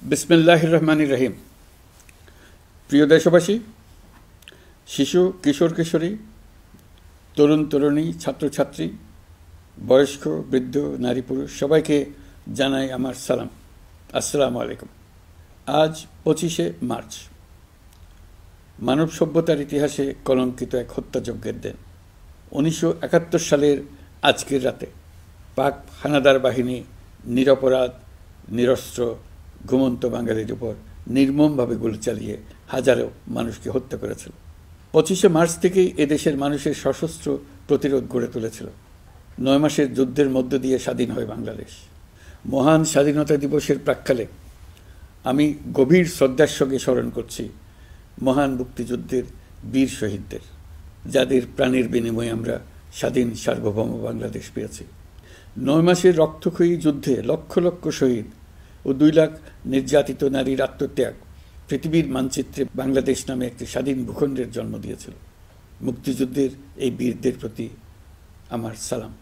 বিসমিল্লাহির রহমানির রহিম। প্রিয় দেশবাসী, শিশু, কিশোর কিশোরী, তরুণ তরুণী, ছাত্রছাত্রী, বয়স্ক, বৃদ্ধ, নারী পুরুষ সবাইকে জানাই আমার সালাম। আসসালামু আলাইকুম। আজ 25শে মার্চ, মানব সভ্যতার ইতিহাসে কলঙ্কিত এক হত্যাযজ্ঞের দিন। 1971 সালের আজকের রাতে পাক হানাদার বাহিনী নিরপরাধ, নিরস্ত্র, ঘুমন্ত বাঙালির উপর নির্মমভাবে গুলি চালিয়ে হাজারো মানুষকে হত্যা করেছিল। 25শে মার্চ থেকেই এদেশের মানুষের সশস্ত্র প্রতিরোধ গড়ে তুলেছিল। 9 মাসের যুদ্ধের মধ্য দিয়ে স্বাধীন হয় বাংলাদেশ। মহান স্বাধীনতা দিবসের প্রাক্কালে আমি গভীর শ্রদ্ধার সঙ্গে স্মরণ করছি মহান মুক্তিযুদ্ধের বীর শহীদদের, যাদের প্রাণের বিনিময়ে আমরা স্বাধীন সার্বভৌম বাংলাদেশ পেয়েছি। 9 মাসের রক্তক্ষয়ী যুদ্ধে লক্ষ লক্ষ শহীদ ও 2 লাখ নির্যাতিত নারীর আত্মত্যাগ পৃথিবীর মানচিত্রে বাংলাদেশ নামে একটি স্বাধীন ভূখণ্ডের জন্ম দিয়েছিল। মুক্তিযুদ্ধের এই বীরদের প্রতি আমার সালাম।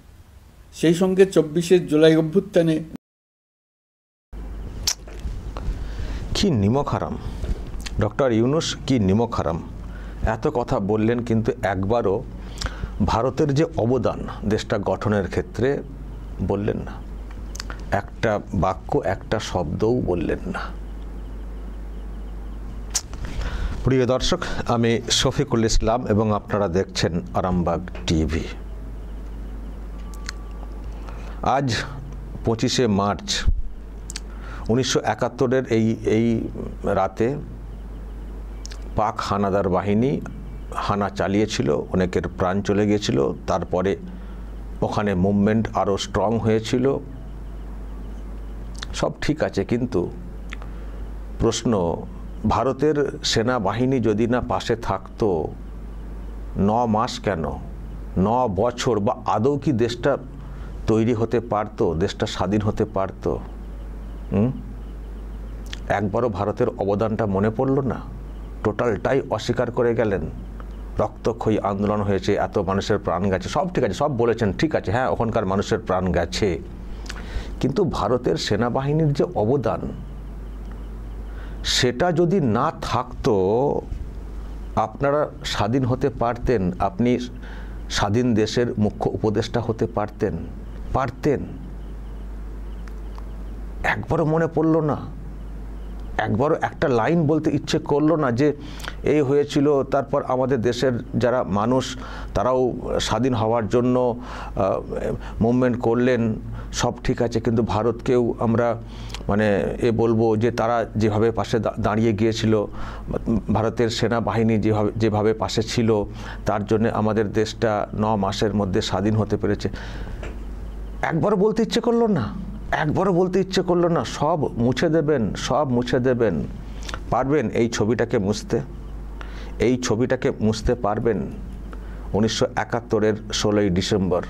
সেই সঙ্গে 24শে জুলাই অভ্যুত্থানে কি নিমক হারাম, ডক্টর ইউনূস কি নিমক হারাম এত কথা বললেন, কিন্তু একবারও ভারতের যে অবদান দেশটা গঠনের ক্ষেত্রে বললেন না। একটা বাক্য, একটা শব্দও বললেন না। প্রিয় দর্শক, আমি শফিকুল ইসলাম এবং আপনারা দেখছেন আরামবাগ টিভি। আজ 25শে মার্চ 1971-এর এই রাতে পাক হানাদার বাহিনী হানা চালিয়েছিল, অনেকের প্রাণ চলে গিয়েছিল। তারপরে ওখানে মুভমেন্ট আরও স্ট্রং হয়েছিল, সব ঠিক আছে, কিন্তু প্রশ্ন, ভারতের সেনাবাহিনী যদি না পাশে থাকতো, 9 মাস কেন 9 বছর বা আদৌ কি দেশটা তৈরি হতে পারতো, দেশটা স্বাধীন হতে পারতো? একবারও ভারতের অবদানটা মনে পড়ল না, টোটালটাই অস্বীকার করে গেলেন। রক্তক্ষয়ী আন্দোলন হয়েছে, এত মানুষের প্রাণ গেছে, সব ঠিক আছে, সব বলেছেন, ঠিক আছে, হ্যাঁ ওখানকার মানুষের প্রাণ গেছে, কিন্তু ভারতের সেনাবাহিনীর যে অবদান সেটা যদি না থাকতো আপনারা স্বাধীন হতে পারতেন, আপনি স্বাধীন দেশের মুখ্য উপদেষ্টা হতে পারতেন। একবারও মনে পড়ল না, একবারও একটা লাইন বলতে ইচ্ছে করলো না যে এই হয়েছিল, তারপর আমাদের দেশের যারা মানুষ তারাও স্বাধীন হওয়ার জন্য মুভমেন্ট করলেন, সব ঠিক আছে, কিন্তু ভারতকেও আমরা বলবো যে তারা যেভাবে পাশে দাঁড়িয়ে গিয়েছিল, ভারতের সেনাবাহিনী যেভাবে পাশে ছিল, তার জন্য আমাদের দেশটা 9 মাসের মধ্যে স্বাধীন হতে পেরেছে। একবারও বলতে ইচ্ছে করলো না, একবারও বলতে ইচ্ছে করলো না। সব মুছে দেবেন। পারবেন এই ছবিটাকে মুছতে? এই ছবিটাকে মুছতে পারবেন? 1971-এর 16ই ডিসেম্বর,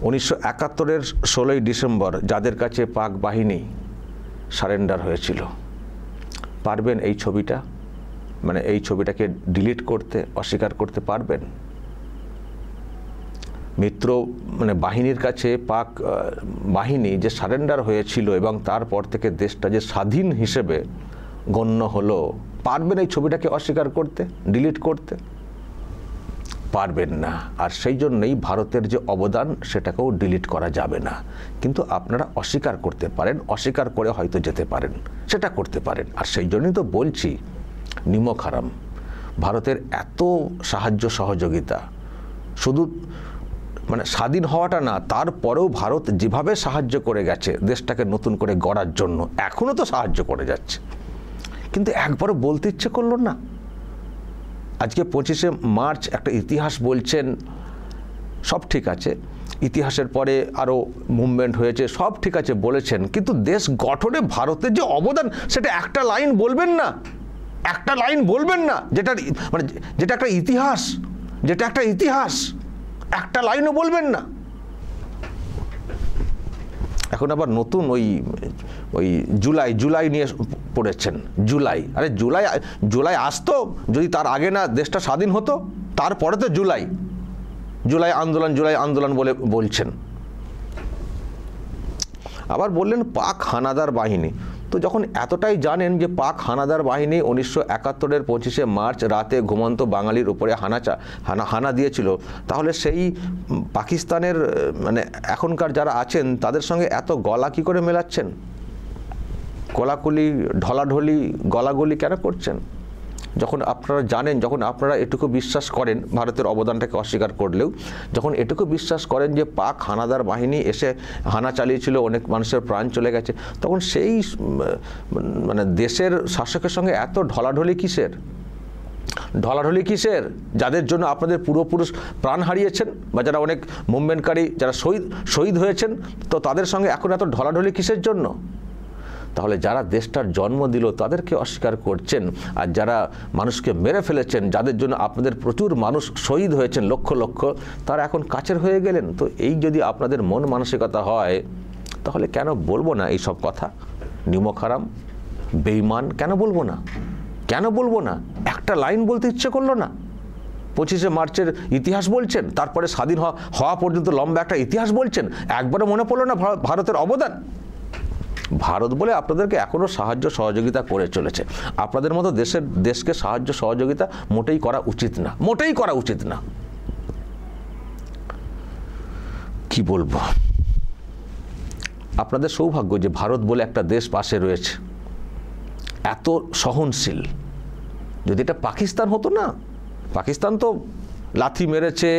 1971-এর 16ই ডিসেম্বর যাদের কাছে পাক বাহিনী সারেন্ডার হয়েছিল, পারবেন এই ছবিটা, এই ছবিটাকে ডিলিট করতে, অস্বীকার করতে পারবেন? মিত্র বাহিনীর কাছে পাক বাহিনী যে সারেন্ডার হয়েছিল এবং তারপর থেকে দেশটা যে স্বাধীন হিসেবে গণ্য হলো, পারবেন এই ছবিটাকে অস্বীকার করতে, ডিলিট করতে? পারবেন না। আর সেই জন্যই ভারতের যে অবদান সেটাকেও ডিলিট করা যাবে না, কিন্তু আপনারা অস্বীকার করতে পারেন, অস্বীকার করে হয়তো যেতে পারেন, সেটা করতে পারেন। আর সেই জন্যই তো বলছি নিমক হারাম। ভারতের এত সাহায্য সহযোগিতা, শুধু স্বাধীন হওয়াটা না, তারপরেও ভারত যেভাবে সাহায্য করে গেছে দেশটাকে নতুন করে গড়ার জন্য, এখনও তো সাহায্য করে যাচ্ছে, কিন্তু একবারও বলতে ইচ্ছে করলো না। আজকে 25শে মার্চ একটা ইতিহাস বলছেন, সব ঠিক আছে, ইতিহাসের পরে আরও মুভমেন্ট হয়েছে, সব ঠিক আছে বলেছেন, কিন্তু দেশ গঠনে ভারতের যে অবদান সেটা একটা লাইন বলবেন না, একটা লাইন বলবেন না, যেটা একটা ইতিহাস, একটা লাইনও বলবেন না। এখন আবার নতুন ওই জুলাই নিয়ে পড়েছেন। আরে জুলাই আসতো যদি তার আগে না দেশটা স্বাধীন হতো, তারপরে তো জুলাই আন্দোলন বলে বলছেন। আবার বললেন পাক হানাদার বাহিনী। তো যখন এতটাই জানেন যে পাক হানাদার বাহিনী 1971-এর 25শে মার্চ রাতে ঘুমন্ত বাঙালির উপরে হানা দিয়েছিল, তাহলে সেই পাকিস্তানের মানে এখনকার যারা আছেন তাদের সঙ্গে এত গলা কি করে মেলাচ্ছেন? কোলাকুলি, ঢলাঢলি, গলাগলি কেন করছেন? যখন আপনারা জানেন, যখন আপনারা এটুকু বিশ্বাস করেন, ভারতের অবদানটাকে অস্বীকার করলেও যখন এটুকু বিশ্বাস করেন যে পাক হানাদার বাহিনী এসে হানা চালিয়েছিল, অনেক মানুষের প্রাণ চলে গেছে, তখন সেই মানে দেশের শাসকের সঙ্গে এত ঢলাঢলি কিসের? ঢলাঢলি কিসের? যাদের জন্য আপনাদের পূর্বপুরুষ প্রাণ হারিয়েছেন বা যারা অনেক মুভমেন্টকারী, যারা শহীদ হয়েছেন, তো তাদের সঙ্গে এখন এত ঢলাঢলি কিসের জন্য? তাহলে যারা দেশটার জন্ম দিল তাদেরকে অস্বীকার করছেন, আর যারা মানুষকে মেরে ফেলেছেন, যাদের জন্য আপনাদের প্রচুর মানুষ শহীদ হয়েছেন লক্ষ লক্ষ, তারা এখন কাছের হয়ে গেলেন। তো এই যদি আপনাদের মন মানসিকতা হয়, তাহলে কেন বলবো না এইসব কথা? নিমক হারাম, বেঈমান, কেন বলবো না? কেন বলবো না? একটা লাইন বলতে ইচ্ছে করলো না? 25শে মার্চের ইতিহাস বলছেন, তারপরে স্বাধীন হওয়া পর্যন্ত লম্বা একটা ইতিহাস বলছেন, একবারও মনে পড়লো না ভারতের অবদান? ভারত বলে আপনাদেরকে এখনও সাহায্য সহযোগিতা করে চলেছে। আপনাদের মতো দেশকে সাহায্য সহযোগিতা মোটেই করা উচিত না, মোটেই করা উচিত না। কি বলবো, আপনাদের সৌভাগ্য যে ভারত বলে একটা দেশ পাশে রয়েছে, এত সহনশীল। যদি এটা পাকিস্তান হতো না, পাকিস্তান তো লাথি মেরেছে,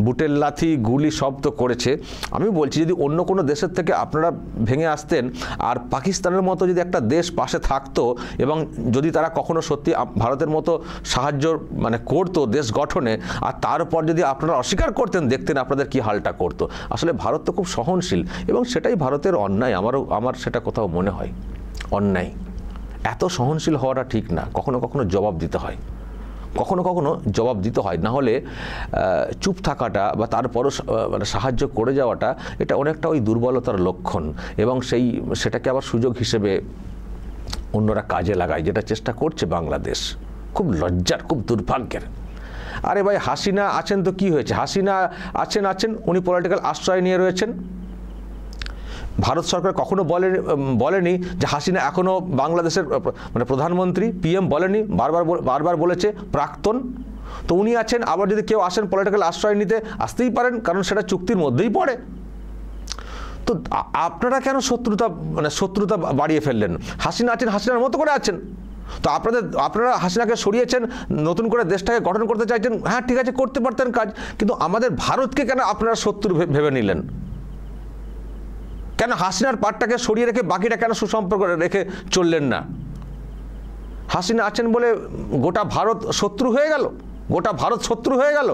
বুটের লাথি, গুলি সব তো করেছে। আমি বলছি যদি অন্য কোনো দেশের থেকে আপনারা ভেঙে আসতেন, আর পাকিস্তানের মতো যদি একটা দেশ পাশে থাকতো, এবং যদি তারা কখনো সত্যি ভারতের মতো সাহায্য মানে করতো দেশ গঠনে, আর তারপর যদি আপনারা অস্বীকার করতেন, দেখতেন আপনাদের কি হালটা করতো। আসলে ভারত তো খুব সহনশীল, এবং সেটাই ভারতের অন্যায়। আমার সেটা কোথাও মনে হয় অন্যায়। এত সহনশীল হওয়াটা ঠিক না, কখনো কখনো জবাব দিতে হয়, কখনো কখনো জবাব দিতে হয়। না হলে চুপ থাকাটা বা তারপরও মানে সাহায্য করে যাওয়াটা, এটা অনেকটা ওই দুর্বলতার লক্ষণ, এবং সেটাকে আবার সুযোগ হিসেবে অন্যরা কাজে লাগায়, যেটা চেষ্টা করছে বাংলাদেশ। খুব লজ্জার, খুব দুর্ভাগ্যের। আরে ভাই, হাসিনা আছেন তো কি হয়েছে? হাসিনা আছেন, উনি পলিটিক্যাল আশ্রয় নিয়ে রয়েছেন। ভারত সরকার কখনো বলেনি যে হাসিনা এখনও বাংলাদেশের মানে প্রধানমন্ত্রী, পিএম বলেনি, বারবার বলেছে প্রাক্তন। তো উনি আছেন, আবার যদি কেউ আসেন পলিটিক্যাল আশ্রয় নিতে, আসতেই পারেন, কারণ সেটা চুক্তির মধ্যেই পড়ে। তো আপনারা কেন শত্রুতা বাড়িয়ে ফেললেন? হাসিনা আছেন, হাসিনার মতো করে আছেন। তো আপনারা হাসিনাকে সরিয়েছেন, নতুন করে দেশটাকে গঠন করতে চাইছেন, হ্যাঁ ঠিক আছে, করতে পারতেন কাজ, কিন্তু আমাদের ভারতকে কেন আপনারা শত্রু ভেবে নিলেন? কেন হাসিনার পাটটাকে সরিয়ে রেখে বাকিটা কেন সুসম্পর্ক রেখে চললেন না? হাসিনা আছেন বলে গোটা ভারত শত্রু হয়ে গেল? গোটা ভারত শত্রু হয়ে গেল?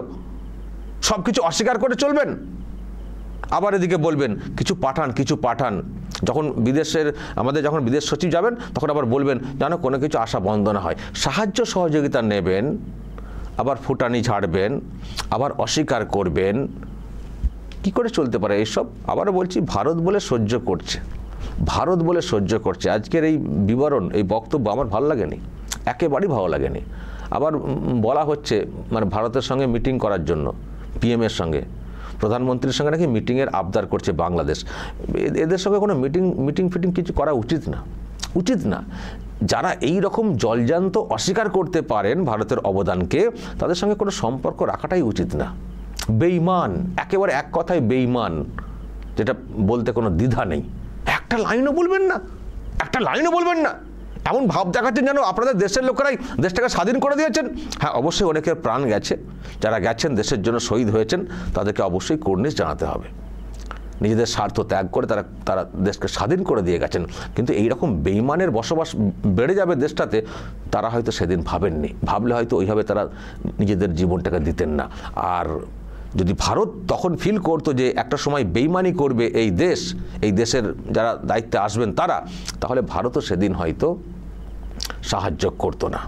সব কিছু অস্বীকার করে চলবেন? আবার এদিকে বলবেন কিছু পাঠান। যখন যখন বিদেশ সচিব যাবেন, তখন আবার বলবেন যেন কোনো কিছু আশা বন্ধ না হয়। সাহায্য সহযোগিতা নেবেন, আবার ফুটানি ঝাড়বেন, আবার অস্বীকার করবেন। কি করে চলতে পারে এইসব? আবারও বলছি, ভারত বলে সহ্য করছে। আজকের এই বিবরণ, এই বক্তব্য আমার ভালো লাগেনি, একেবারেই ভালো লাগেনি। আবার বলা হচ্ছে মানে ভারতের সঙ্গে মিটিং করার জন্য, পিএমের সঙ্গে, প্রধানমন্ত্রীর সঙ্গে নাকি মিটিংয়ের আবদার করছে বাংলাদেশ। এদের সঙ্গে কোনো মিটিং কিছু করা উচিত না। যারা এই রকম জলজান্ত অস্বীকার করতে পারেন ভারতের অবদানকে, তাদের সঙ্গে কোনো সম্পর্ক রাখাটাই উচিত না। বেঈমান, একেবারে এক কথায় বেঈমান, যেটা বলতে কোনো দ্বিধা নেই। একটা লাইনও বলবেন না, এমন ভাব দেখাচ্ছেন যেন আপনাদের দেশের লোকেরাই দেশটাকে স্বাধীন করে দিয়েছেন। হ্যাঁ, অবশ্যই অনেকের প্রাণ গেছে, যারা গেছেন দেশের জন্য শহীদ হয়েছেন, তাদেরকে অবশ্যই কুর্নিশ জানাতে হবে। নিজেদের স্বার্থ ত্যাগ করে তারা দেশকে স্বাধীন করে দিয়ে গেছেন। কিন্তু এইরকম বেঈমানের বসবাস বেড়ে যাবে দেশটাতে, তারা হয়তো সেদিন ভাবেননি। ভাবলে হয়তো ওইভাবে তারা নিজেদের জীবনটাকে দিতেন না। আর যদি ভারত তখন ফিল করতো যে একটা সময় বেঈমানি করবে এই দেশের যারা দায়িত্বে আসবেন তারা, তাহলে ভারতও সেদিন হয়তো সাহায্য করতো না।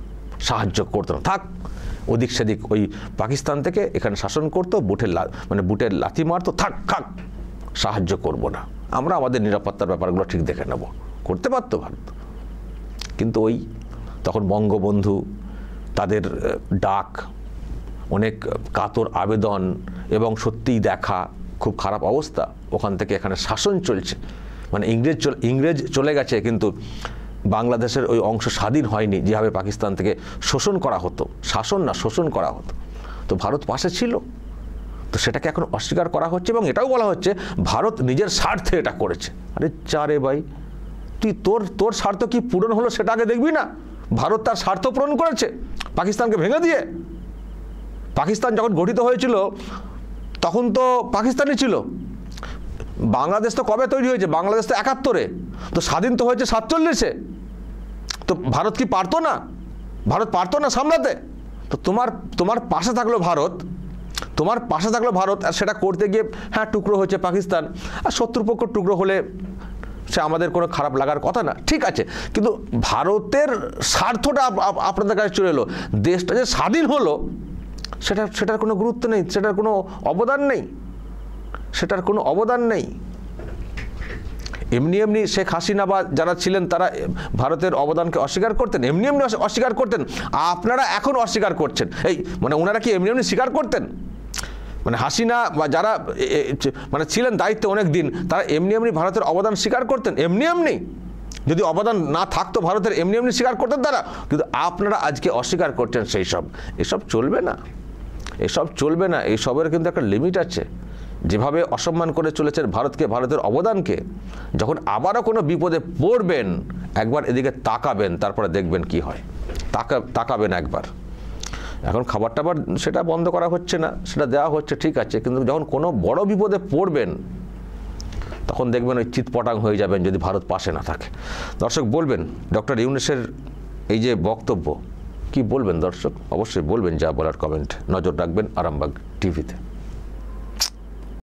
থাক, ওদিক সেদিক ওই পাকিস্তান থেকে এখানে শাসন করতো, বুটের লাথি মারতো, থাক, সাহায্য করব না, আমরা আমাদের নিরাপত্তার ব্যাপারগুলো ঠিক দেখে নেব, করতে পারতো ভারত। কিন্তু তখন বঙ্গবন্ধু, তাদের ডাক, অনেক কাতর আবেদন, এবং সত্যিই দেখা খুব খারাপ অবস্থা, ওখান থেকে এখানে শাসন চলছে, মানে ইংরেজ চলে গেছে, কিন্তু বাংলাদেশের ওই অংশ স্বাধীন হয়নি, যেভাবে পাকিস্তান থেকে শোষণ করা হতো, শাসন না শোষণ করা হতো, তো ভারত পাশে ছিল। তো সেটাকে এখন অস্বীকার করা হচ্ছে এবং এটাও বলা হচ্ছে ভারত নিজের স্বার্থে এটা করেছে। আরে চারে ভাই, তুই তোর স্বার্থ কি পূরণ হলো সেটা আগে দেখবি না? ভারত তার স্বার্থ পূরণ করেছে পাকিস্তানকে ভেঙে দিয়ে। পাকিস্তান যখন গঠিত হয়েছিল তখন তো পাকিস্তানই ছিল। বাংলাদেশ তো কবে তৈরি হয়েছে? বাংলাদেশ তো 71-এ, তো স্বাধীন তো হয়েছে 47-এ। তো ভারত কি পারতো না? ভারত পারতো না সামলাতে? তো তোমার পাশে থাকলো ভারত, তোমার পাশে থাকলো ভারত, আর সেটা করতে গিয়ে হ্যাঁ টুকরো হয়েছে পাকিস্তান, আর শত্রুপক্ষ টুকরো হলে সে আমাদের কোনো খারাপ লাগার কথা না, ঠিক আছে। কিন্তু ভারতের স্বার্থটা আপনাদের কাছে চলে এলো, দেশটা যে স্বাধীন হলো সেটার কোনো গুরুত্ব নেই, সেটার কোনো অবদান নেই, সেটার কোনো অবদান নেই। এমনি এমনি শেখ হাসিনা বা যারা ছিলেন তারা ভারতের অবদানকে অস্বীকার করতেন, এমনি এমনি অস্বীকার করতেন। আপনারা এখন অস্বীকার করছেন, এই মানে ওনারা কি এমনি এমনি স্বীকার করতেন? মানে হাসিনা বা যারা মানে ছিলেন দায়িত্বে অনেক দিন, তারা এমনি এমনি ভারতের অবদান স্বীকার করতেন? এমনি এমনি যদি অবদান না থাকতো ভারতের, এমনি এমনি স্বীকার করতেন তারা। কিন্তু আপনারা আজকে অস্বীকার করছেন সেই সব। এসব চলবে না, এসব চলবে না। এইসবের কিন্তু একটা লিমিট আছে। যেভাবে অসম্মান করে চলেছেন ভারতকে, ভারতের অবদানকে, যখন আবারও কোনো বিপদে পড়বেন একবার এদিকে তাকাবেন, তারপরে দেখবেন কি হয়। তাকাবেন একবার। এখন খাবার টাবার সেটা বন্ধ করা হচ্ছে না, সেটা দেওয়া হচ্ছে, ঠিক আছে, কিন্তু যখন কোনো বড় বিপদে পড়বেন তখন দেখবেন ওই চিৎপটাং হয়ে যাবেন যদি ভারত পাশে না থাকে। দর্শক বলবেন ডক্টর ইউনূসের এই যে বক্তব্য, কি বলবেন দর্শক? অবশ্যই বলবেন, যা বলার কমেন্ট। নজর রাখবেন আরামবাগ টিভিতে।